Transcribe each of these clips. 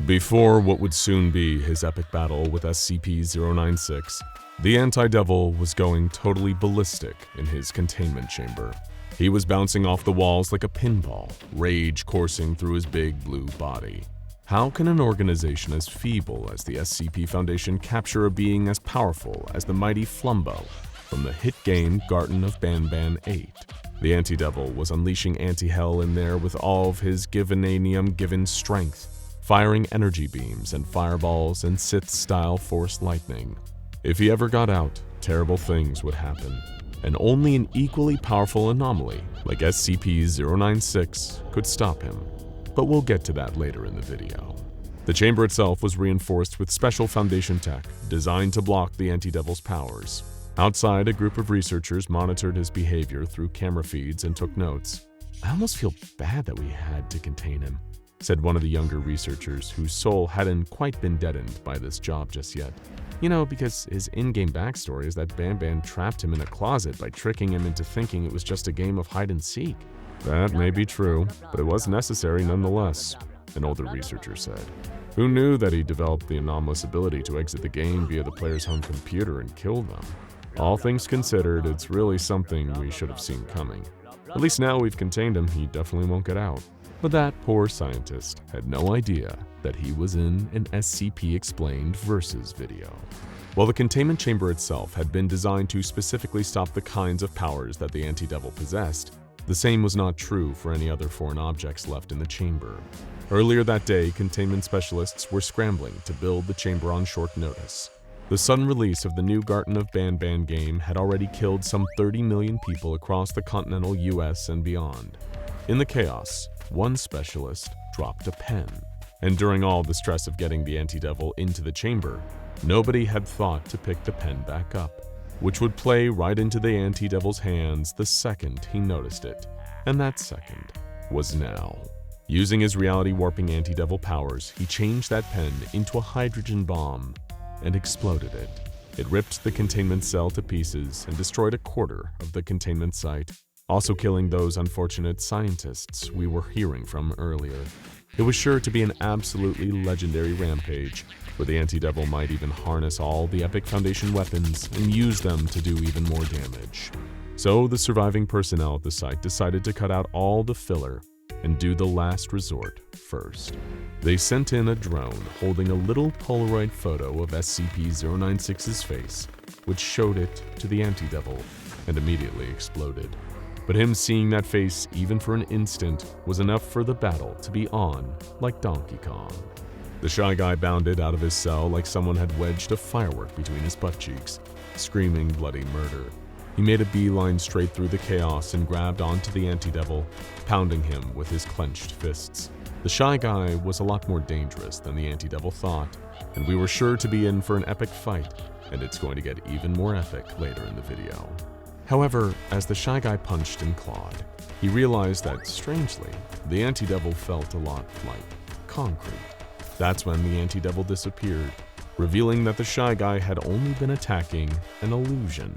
Before what would soon be his epic battle with SCP-096, the Anti-Devil was going totally ballistic in his containment chamber. He was bouncing off the walls like a pinball, rage coursing through his big blue body. How can an organization as feeble as the SCP Foundation capture a being as powerful as the mighty Flumbo from the hit game Garten of Banban 8? The Anti-Devil was unleashing anti-hell in there with all of his given strength, firing energy beams and fireballs and Sith-style force lightning. If he ever got out, terrible things would happen, and only an equally powerful anomaly like SCP-096 could stop him. But we'll get to that later in the video. The chamber itself was reinforced with special Foundation tech designed to block the Anti-Devil's powers. Outside, a group of researchers monitored his behavior through camera feeds and took notes. "I almost feel bad that we had to contain him," said one of the younger researchers whose soul hadn't quite been deadened by this job just yet. You know, because his in-game backstory is that Banban trapped him in a closet by tricking him into thinking it was just a game of hide-and-seek. That may be true, but it was necessary nonetheless, an older researcher said. Who knew that he developed the anomalous ability to exit the game via the player's home computer and kill them? All things considered, it's really something we should have seen coming. At least now we've contained him, he definitely won't get out. But that poor scientist had no idea that he was in an SCP Explained Versus video. While the containment chamber itself had been designed to specifically stop the kinds of powers that the Anti-Devil possessed, the same was not true for any other foreign objects left in the chamber. Earlier that day, containment specialists were scrambling to build the chamber on short notice. The sudden release of the new Garten of Banban game had already killed some 30 million people across the continental US and beyond. In the chaos, one specialist dropped a pen. And during all the stress of getting the Anti-Devil into the chamber, nobody had thought to pick the pen back up, which would play right into the Anti-Devil's hands the second he noticed it. And that second was now. Using his reality-warping Anti-Devil powers, he changed that pen into a hydrogen bomb and exploded it. It ripped the containment cell to pieces and destroyed a quarter of the containment site, also killing those unfortunate scientists we were hearing from earlier. It was sure to be an absolutely legendary rampage, where the Anti-Devil might even harness all the Epic Foundation weapons and use them to do even more damage. So the surviving personnel at the site decided to cut out all the filler and do the last resort first. They sent in a drone holding a little Polaroid photo of SCP-096's face, which showed it to the Anti-Devil and immediately exploded. But him seeing that face even for an instant was enough for the battle to be on like Donkey Kong. The Shy Guy bounded out of his cell like someone had wedged a firework between his butt cheeks, screaming bloody murder. He made a beeline straight through the chaos and grabbed onto the Anti-Devil, pounding him with his clenched fists. The Shy Guy was a lot more dangerous than the Anti-Devil thought, and we were sure to be in for an epic fight, and it's going to get even more epic later in the video. However, as the Shy Guy punched and clawed, he realized that, strangely, the Anti-Devil felt a lot like concrete. That's when the Anti-Devil disappeared, revealing that the Shy Guy had only been attacking an illusion.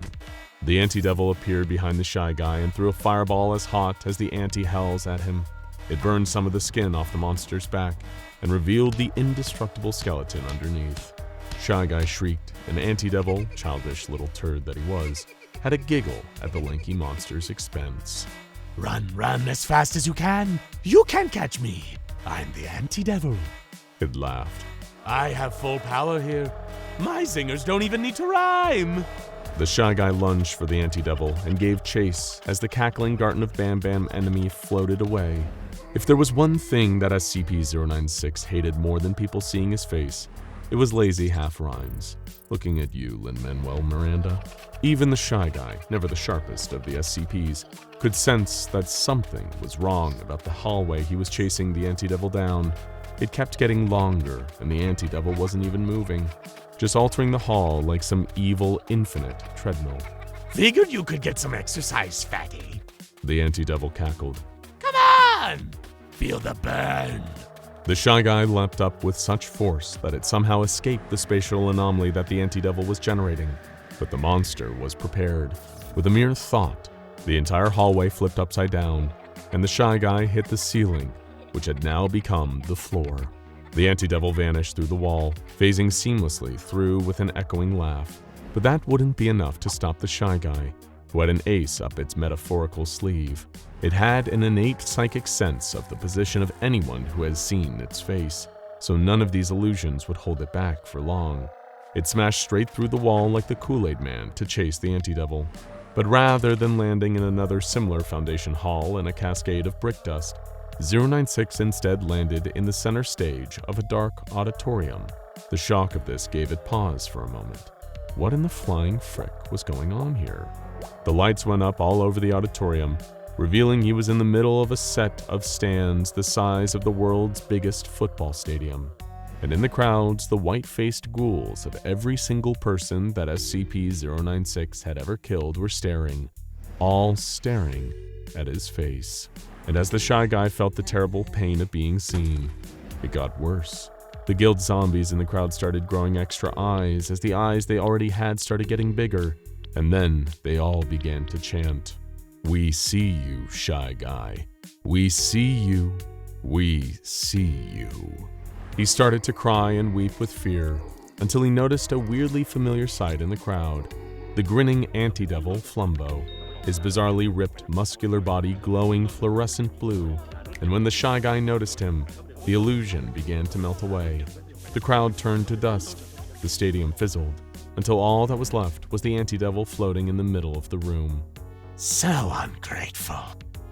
The Anti-Devil appeared behind the Shy Guy and threw a fireball as hot as the Anti-Hells at him. It burned some of the skin off the monster's back and revealed the indestructible skeleton underneath. Shy Guy shrieked, and Anti-Devil, childish little turd that he was, had a giggle at the lanky monster's expense. Run as fast as you can. You can't catch me. I'm the Anti-Devil. It laughed. I have full power here. My singers don't even need to rhyme. The Shy Guy lunged for the Anti-Devil and gave chase as the cackling Garten of Banban enemy floated away. If there was one thing that SCP-096 hated more than people seeing his face, it was lazy half-rhymes. Looking at you, Lin-Manuel Miranda. Even the Shy Guy, never the sharpest of the SCPs, could sense that something was wrong about the hallway he was chasing the Anti-Devil down. It kept getting longer, and the Anti-Devil wasn't even moving, just altering the hall like some evil infinite treadmill. Figured you could get some exercise, fatty. The Anti-Devil cackled. Come on! Feel the burn. The Shy Guy leapt up with such force that it somehow escaped the spatial anomaly that the Anti-Devil was generating. But the monster was prepared. With a mere thought, the entire hallway flipped upside down, and the Shy Guy hit the ceiling, which had now become the floor. The Anti-Devil vanished through the wall, phasing seamlessly through with an echoing laugh. But that wouldn't be enough to stop the Shy Guy, who had an ace up its metaphorical sleeve. It had an innate psychic sense of the position of anyone who has seen its face, so none of these illusions would hold it back for long. It smashed straight through the wall like the Kool-Aid Man to chase the Anti-Devil. But rather than landing in another similar Foundation hall in a cascade of brick dust, 096 instead landed in the center stage of a dark auditorium. The shock of this gave it pause for a moment. What in the flying frick was going on here? The lights went up all over the auditorium, revealing he was in the middle of a set of stands the size of the world's biggest football stadium. And in the crowds, the white-faced ghouls of every single person that SCP-096 had ever killed were staring, all staring at his face. And as the Shy Guy felt the terrible pain of being seen, it got worse. The guild zombies in the crowd started growing extra eyes as the eyes they already had started getting bigger, and then they all began to chant, "We see you, Shy Guy. We see you. We see you." He started to cry and weep with fear until he noticed a weirdly familiar sight in the crowd. The grinning Anti-Devil Flumbo, his bizarrely ripped muscular body glowing fluorescent blue. And when the Shy Guy noticed him, the illusion began to melt away. The crowd turned to dust. The stadium fizzled until all that was left was the Anti-Devil floating in the middle of the room. So ungrateful,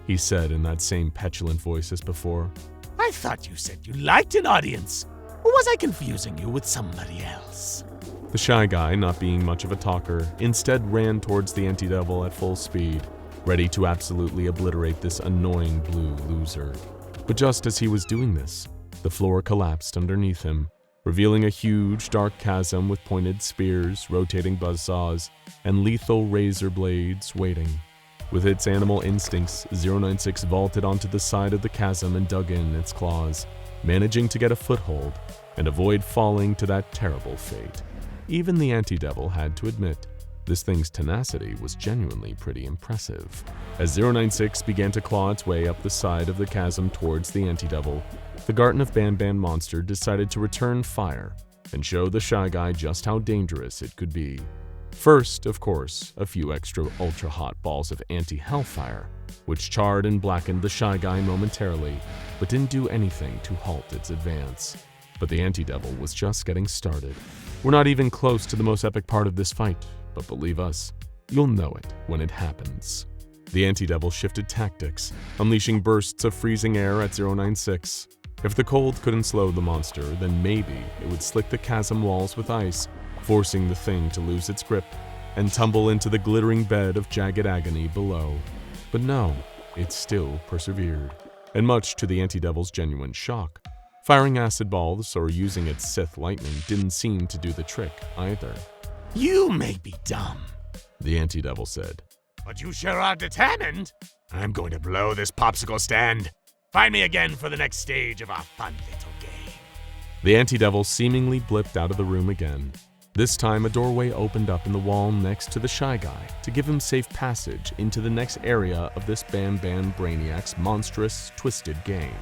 He said in that same petulant voice as before. I thought you said you liked an audience. Or was I confusing you with somebody else? The Shy Guy, not being much of a talker, instead ran towards the Anti-Devil at full speed, ready to absolutely obliterate this annoying blue loser. But just as he was doing this, the floor collapsed underneath him, revealing a huge dark chasm with pointed spears, rotating buzzsaws, and lethal razor blades waiting. With its animal instincts, 096 vaulted onto the side of the chasm and dug in its claws, managing to get a foothold and avoid falling to that terrible fate. Even the Anti-Devil had to admit, this thing's tenacity was genuinely pretty impressive. As 096 began to claw its way up the side of the chasm towards the Anti-Devil, the Garten of Banban monster decided to return fire and show the Shy Guy just how dangerous it could be. First, of course, a few extra ultra-hot balls of anti-hellfire, which charred and blackened the Shy Guy momentarily, but didn't do anything to halt its advance. But the Anti-Devil was just getting started. We're not even close to the most epic part of this fight, but believe us, you'll know it when it happens. The Anti-Devil shifted tactics, unleashing bursts of freezing air at 096. If the cold couldn't slow the monster, then maybe it would slick the chasm walls with ice, forcing the thing to lose its grip and tumble into the glittering bed of jagged agony below. But no, it still persevered. And much to the Anti-Devil's genuine shock, firing acid balls or using its Sith lightning didn't seem to do the trick either. You may be dumb, The Anti-Devil said. but you sure are determined. I'm going to blow this popsicle stand. Find me again for the next stage of our fun little game. The Anti-Devil seemingly blipped out of the room again. This time, a doorway opened up in the wall next to the Shy Guy to give him safe passage into the next area of this Banban Brainiac's monstrous, twisted game.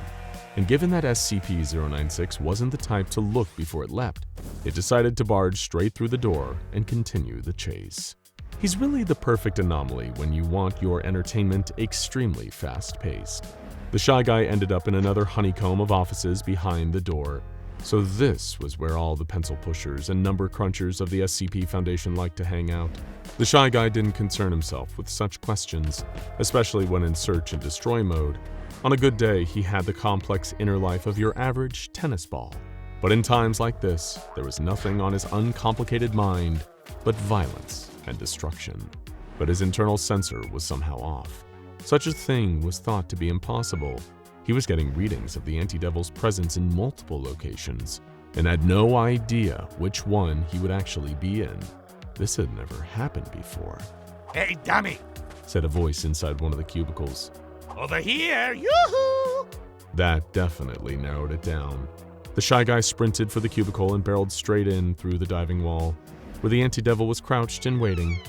And given that SCP-096 wasn't the type to look before it leapt, it decided to barge straight through the door and continue the chase. He's really the perfect anomaly when you want your entertainment extremely fast-paced. The Shy Guy ended up in another honeycomb of offices behind the door. So this was where all the pencil pushers and number crunchers of the SCP Foundation liked to hang out. The Shy Guy didn't concern himself with such questions, especially when in search and destroy mode. On a good day, he had the complex inner life of your average tennis ball. But in times like this, there was nothing on his uncomplicated mind but violence and destruction. But his internal sensor was somehow off. Such a thing was thought to be impossible. He was getting readings of the Anti-Devil's presence in multiple locations, and had no idea which one he would actually be in. This had never happened before. Hey, dummy! Said a voice inside one of the cubicles. Over here! Yoo-hoo! That definitely narrowed it down. The Shy Guy sprinted for the cubicle and barreled straight in through the diving wall, where the Anti-Devil was crouched and waiting.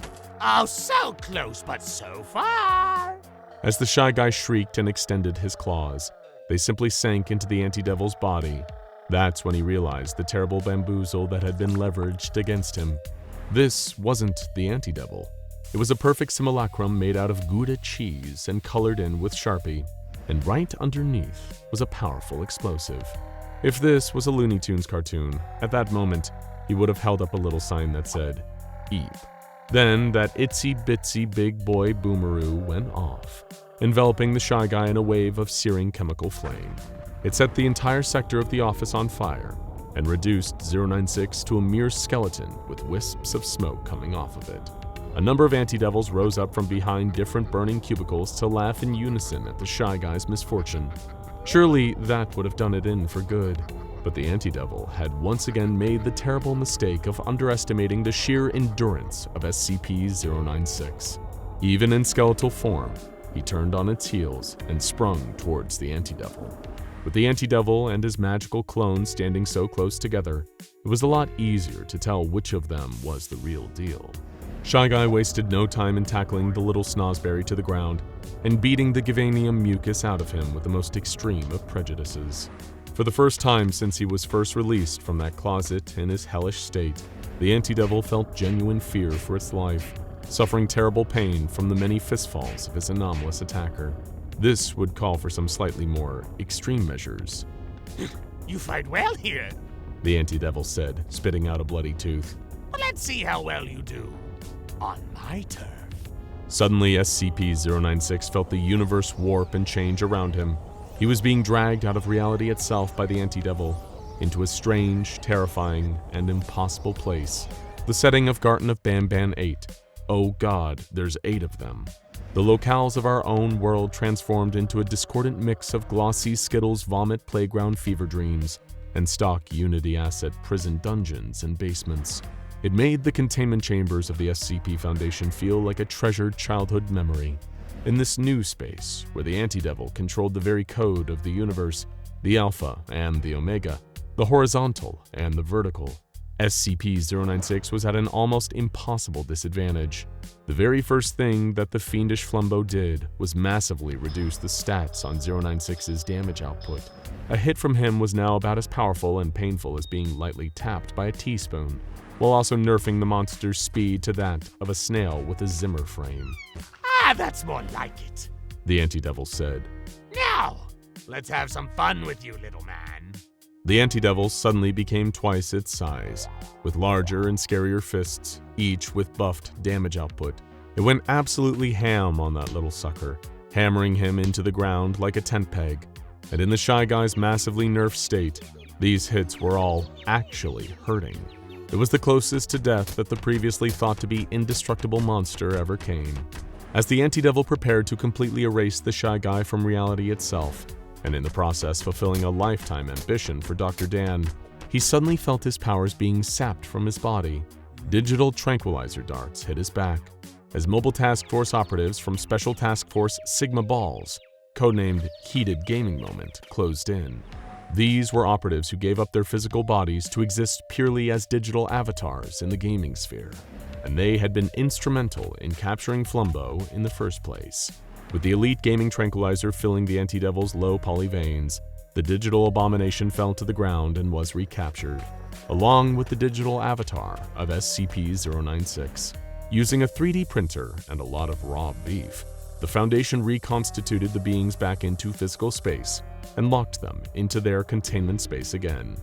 Oh, so close, but so far! As the Shy Guy shrieked and extended his claws, they simply sank into the Anti-Devil's body, That's when he realized the terrible bamboozle that had been leveraged against him. This wasn't the Anti-Devil. It was a perfect simulacrum made out of Gouda cheese and colored in with Sharpie, and right underneath was a powerful explosive. If this was a Looney Tunes cartoon, at that moment, he would have held up a little sign that said, "Eep." Then that itsy-bitsy big boy boomeroo went off, enveloping the Shy Guy in a wave of searing chemical flame. It set the entire sector of the office on fire and reduced 096 to a mere skeleton with wisps of smoke coming off of it. A number of Anti-Devils rose up from behind different burning cubicles to laugh in unison at the Shy Guy's misfortune. Surely that would have done it in for good. But the Anti-Devil had once again made the terrible mistake of underestimating the sheer endurance of SCP-096. Even in skeletal form, he turned on its heels and sprung towards the Anti-Devil. With the Anti-Devil and his magical clone standing so close together, it was a lot easier to tell which of them was the real deal. Shy Guy wasted no time in tackling the little snozberry to the ground and beating the Gavanium mucus out of him with the most extreme of prejudices. For the first time since he was first released from that closet in his hellish state, the Anti-Devil felt genuine fear for its life, suffering terrible pain from the many fistfalls of his anomalous attacker. This would call for some slightly more extreme measures. You fight well here. The Anti-Devil said, spitting out a bloody tooth. Well, let's see how well you do on my turf. Suddenly, SCP-096 felt the universe warp and change around him. He was being dragged out of reality itself by the Anti-Devil into a strange, terrifying, and impossible place. The setting of Garten of Banban 8. Oh God, there's 8 of them. The locales of our own world transformed into a discordant mix of glossy Skittles vomit playground fever dreams and stock Unity asset prison dungeons and basements. It made the containment chambers of the SCP Foundation feel like a treasured childhood memory. In this new space, where the Anti-Devil controlled the very code of the universe, the Alpha and the Omega, the horizontal and the vertical, SCP-096 was at an almost impossible disadvantage. The very first thing that the fiendish Flumbo did was massively reduce the stats on 096's damage output. A hit from him was now about as powerful and painful as being lightly tapped by a teaspoon, while also nerfing the monster's speed to that of a snail with a Zimmer frame. Ah, that's more like it. The Anti-Devil said. Now, let's have some fun with you, little man. The Anti-Devil suddenly became twice its size, with larger and scarier fists, each with buffed damage output. It went absolutely ham on that little sucker, hammering him into the ground like a tent peg. And in the Shy Guy's massively nerfed state, these hits were all actually hurting. It was the closest to death that the previously thought to be indestructible monster ever came. As the Anti-Devil prepared to completely erase the Shy Guy from reality itself, and in the process fulfilling a lifetime ambition for Dr. Dan, he suddenly felt his powers being sapped from his body. Digital tranquilizer darts hit his back, as Mobile Task Force operatives from Special Task Force Sigma Balls, codenamed Heated Gaming Moment, closed in. These were operatives who gave up their physical bodies to exist purely as digital avatars in the gaming sphere, and they had been instrumental in capturing Flumbo in the first place. With the elite gaming tranquilizer filling the Anti-Devil's low poly veins, the digital abomination fell to the ground and was recaptured, along with the digital avatar of SCP-096. Using a 3D printer and a lot of raw beef, the Foundation reconstituted the beings back into physical space and locked them into their containment space again.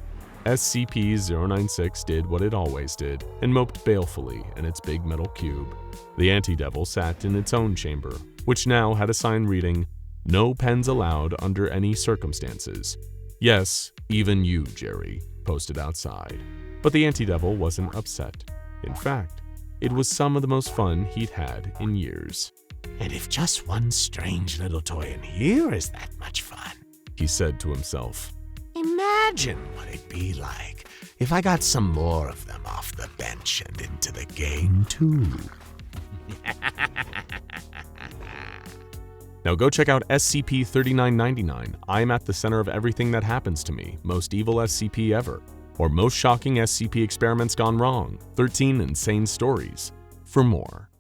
SCP-096 did what it always did and moped balefully in its big metal cube. The Anti-Devil sat in its own chamber, which now had a sign reading, "No pens allowed under any circumstances. Yes, even you, Jerry," posted outside. But the Anti-Devil wasn't upset. In fact, it was some of the most fun he'd had in years. And if just one strange little toy in here is that much fun, he said to himself. Imagine what it'd be like if I got some more of them off the bench and into the game too. Now go check out SCP-3999, I'm at the center of everything that happens to me, most evil SCP ever, or most shocking SCP experiments gone wrong, 13 insane stories, for more.